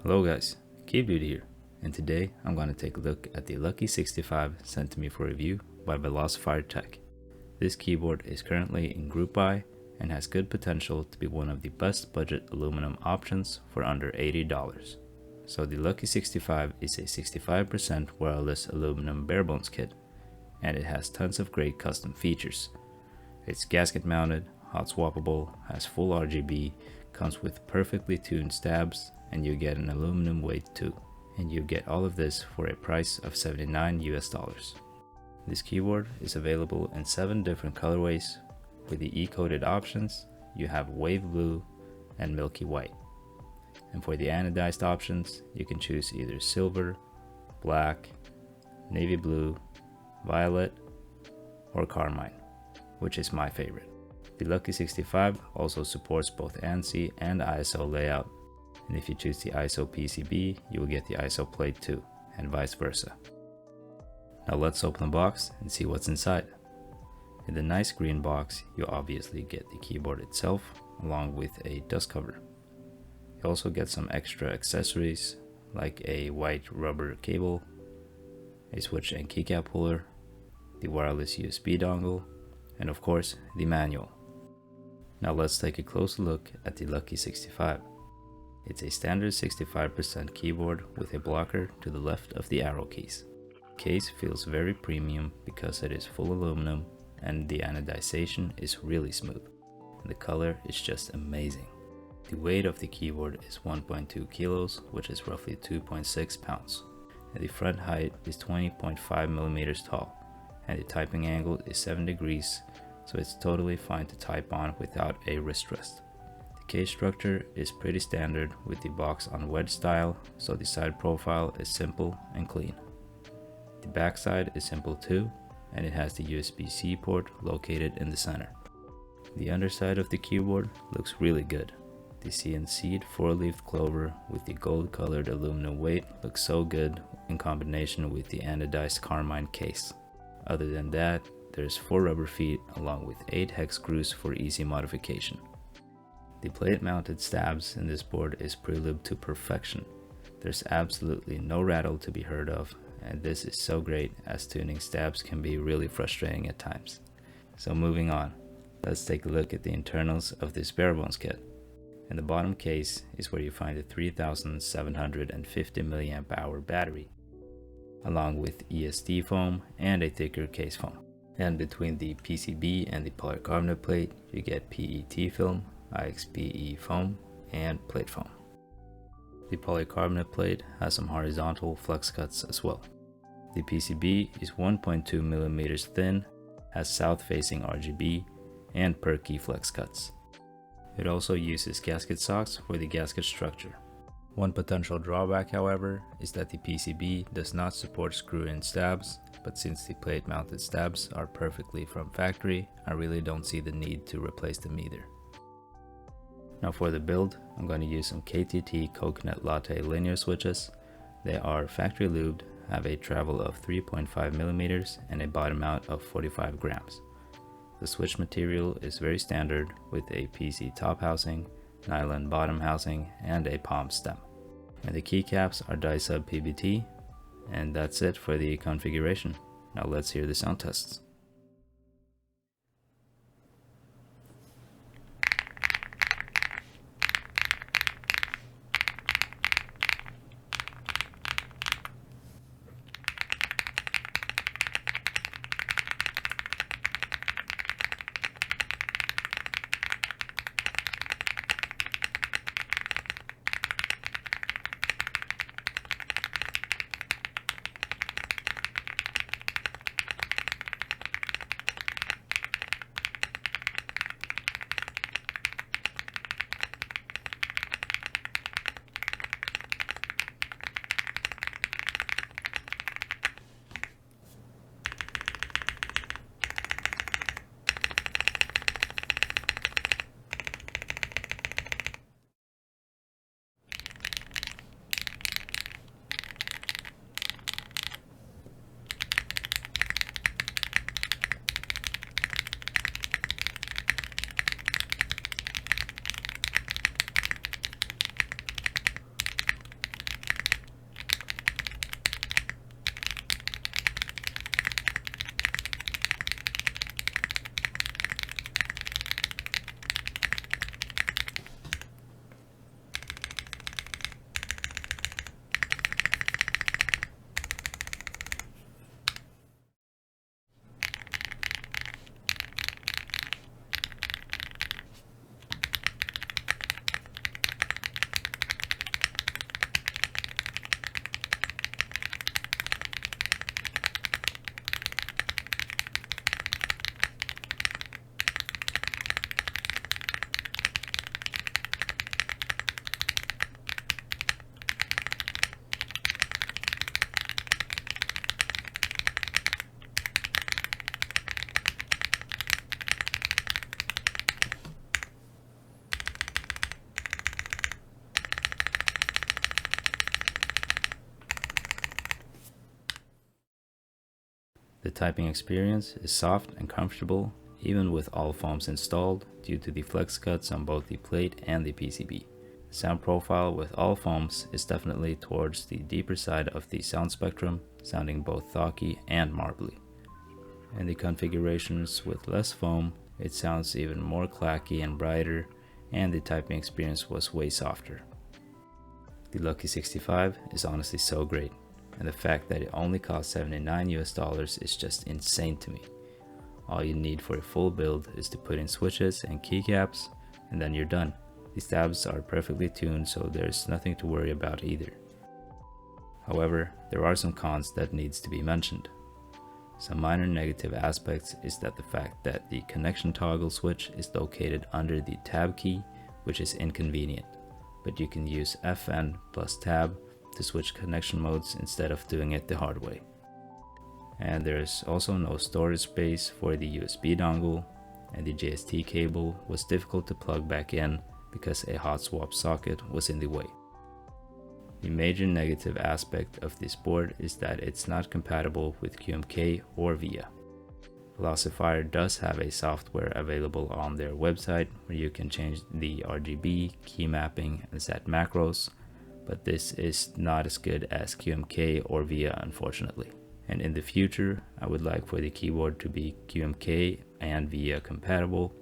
Hello guys, Keydude here, and today I'm going to take a look at the Lucky65 sent to me for review by Velocifier Tech. This keyboard is currently in group buy and has good potential to be one of the best budget aluminum options for under $80. So the Lucky65 is a 65% wireless aluminum barebones kit, and it has tons of great custom features. It's gasket mounted, hot swappable, has full RGB, comes with perfectly tuned stabs, and you get an aluminum weight too. And you get all of this for a price of $79 US. This keyboard is available in 7 different colorways. With the E-coded options, you have wave blue and milky white. And for the anodized options, you can choose either silver, black, navy blue, violet, or carmine, which is my favorite. The Lucky65 also supports both ANSI and ISO layout, and if you choose the ISO PCB, you will get the ISO plate too, and vice versa. Now let's open the box and see what's inside. In the nice green box, you obviously get the keyboard itself, along with a dust cover. You also get some extra accessories, like a white rubber cable, a switch and keycap puller, the wireless USB dongle, and of course, the manual. Now let's take a closer look at the Lucky65. It's a standard 65% keyboard with a blocker to the left of the arrow keys. The case feels very premium because it is full aluminum and the anodization is really smooth. And the color is just amazing. The weight of the keyboard is 1.2 kilos, which is roughly 2.6 pounds. And the front height is 20.5 millimeters tall, and the typing angle is 7 degrees, so it's totally fine to type on without a wrist rest. The case structure is pretty standard with the box on wedge style, so the side profile is simple and clean. The back side is simple too, and it has the USB-C port located in the center. The underside of the keyboard looks really good. The CNC'd 4-leaf clover with the gold colored aluminum weight looks so good in combination with the anodized carmine case. Other than that, there's 4 rubber feet along with 8 hex screws for easy modification. The plate mounted stabs in this board is pre-lubed to perfection. There's absolutely no rattle to be heard of, and this is so great as tuning stabs can be really frustrating at times. So moving on, let's take a look at the internals of this barebones kit. In the bottom case is where you find a 3750 mAh battery, along with ESD foam and a thicker case foam. And between the PCB and the polycarbonate plate, you get PET film, IXPE foam, and plate foam. The polycarbonate plate has some horizontal flex cuts as well. The PCB is 1.2 millimeters thin, has south-facing RGB, and per key flex cuts. It also uses gasket socks for the gasket structure. One potential drawback, however, is that the PCB does not support screw-in stabs, but since the plate-mounted stabs are perfectly from factory, I really don't see the need to replace them either. Now for the build, I'm going to use some KTT Coconut Latte linear switches. They are factory lubed, have a travel of 3.5 millimeters, and a bottom mount of 45 grams. The switch material is very standard with a PC top housing, nylon bottom housing, and a palm stem. And the keycaps are die-sub PBT, and that's it for the configuration. Now let's hear the sound tests. The typing experience is soft and comfortable even with all foams installed due to the flex cuts on both the plate and the PCB. The sound profile with all foams is definitely towards the deeper side of the sound spectrum, sounding both thocky and marbly. In the configurations with less foam, it sounds even more clacky and brighter, and the typing experience was way softer. The Lucky65 is honestly so great, and the fact that it only costs $79 is just insane to me. All you need for a full build is to put in switches and keycaps, and then you're done. These tabs are perfectly tuned, so there's nothing to worry about either. However, there are some cons that needs to be mentioned. Some minor negative aspects is that the fact that the connection toggle switch is located under the tab key, which is inconvenient, but you can use FN plus tab to switch connection modes instead of doing it the hard way. And there's also no storage space for the USB dongle, and the JST cable was difficult to plug back in because a hot swap socket was in the way. The major negative aspect of this board is that it's not compatible with QMK or VIA. Velocifier does have a software available on their website where you can change the RGB, key mapping, and set macros, but this is not as good as QMK or VIA, unfortunately. And in the future, I would like for the keyboard to be QMK and VIA compatible,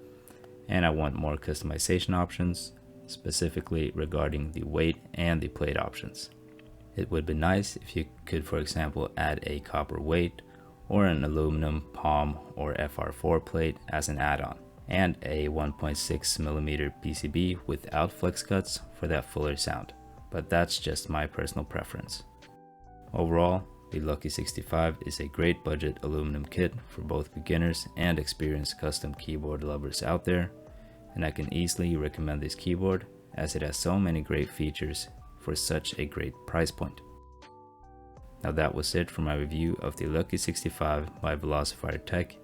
and I want more customization options, specifically regarding the weight and the plate options. It would be nice if you could, for example, add a copper weight or an aluminum palm or FR4 plate as an add-on, and a 1.6mm PCB without flex cuts for that fuller sound, but that's just my personal preference. Overall, the Lucky65 is a great budget aluminum kit for both beginners and experienced custom keyboard lovers out there, and I can easily recommend this keyboard as it has so many great features for such a great price point. Now that was it for my review of the Lucky65 by Velocifier Tech.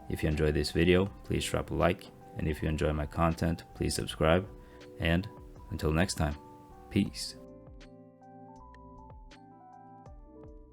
If you enjoyed this video, please drop a like, and if you enjoy my content, please subscribe, and until next time, peace.